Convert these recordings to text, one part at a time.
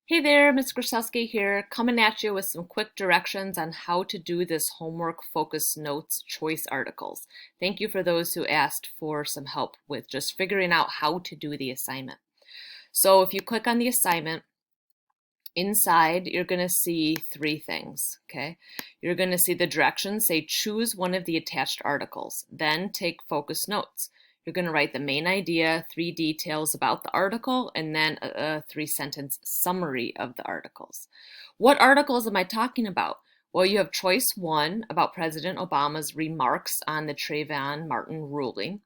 Hey there, Ms. Grzelski here, coming at you with some quick directions on how to do this homework focus notes choice articles. Thank you for those who asked for some help with just figuring out how to do the assignment. So if you click on the assignment, inside you're going to see three things, okay? You're going to see the directions say choose one of the attached articles, then take focus notes. You're going to write the main idea, three details about the article, and then a three-sentence summary of the articles. What articles am I talking about? Well, you have choice one about President Obama's remarks on the Trayvon Martin ruling.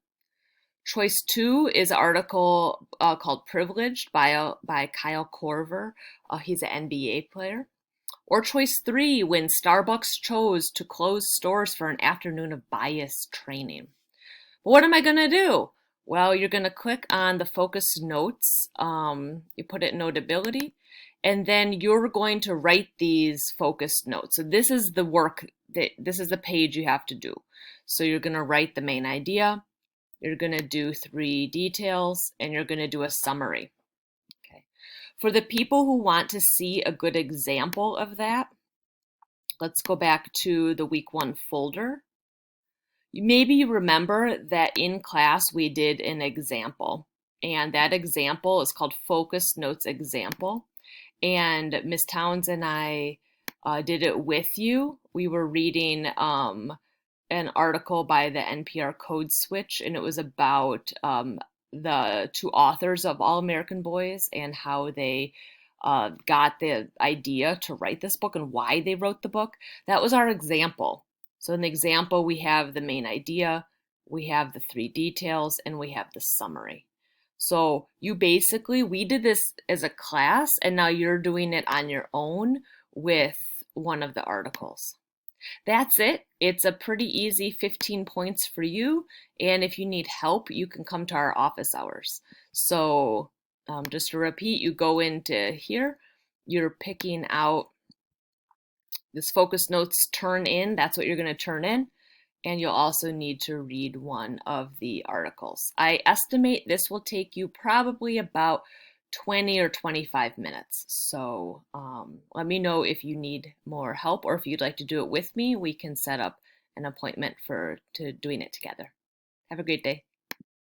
Choice two is an article called Privileged by Kyle Korver. He's an NBA player. Or choice three, when Starbucks chose to close stores for an afternoon of bias training. But what am I going to do? Well, you're going to click on the focus notes. You put it in Notability, and then you're going to write these focused notes. So this is the work this is the page you have to do. So you're going to write the main idea, you're going to do three details, and you're going to do a summary. Okay. For the people who want to see a good example of that, let's go back to the week one folder. Maybe you remember that in class we did an example, and that example is called Focus Notes Example. And Miss Towns and I did it with you. We were reading an article by the NPR Code Switch, and it was about the two authors of All American Boys and how they got the idea to write this book and why they wrote the book. That was our example. So in the example, we have the main idea, we have the three details, and we have the summary. So we did this as a class, and now you're doing it on your own with one of the articles. That's it. It's a pretty easy 15 points for you. And if you need help, you can come to our office hours. So just to repeat, you go into here, you're picking out this focus notes turn in. That's what you're going to turn in. And you'll also need to read one of the articles. I estimate this will take you probably about 20 or 25 minutes. So let me know if you need more help, or if you'd like to do it with me. We can set up an appointment to doing it together. Have a great day.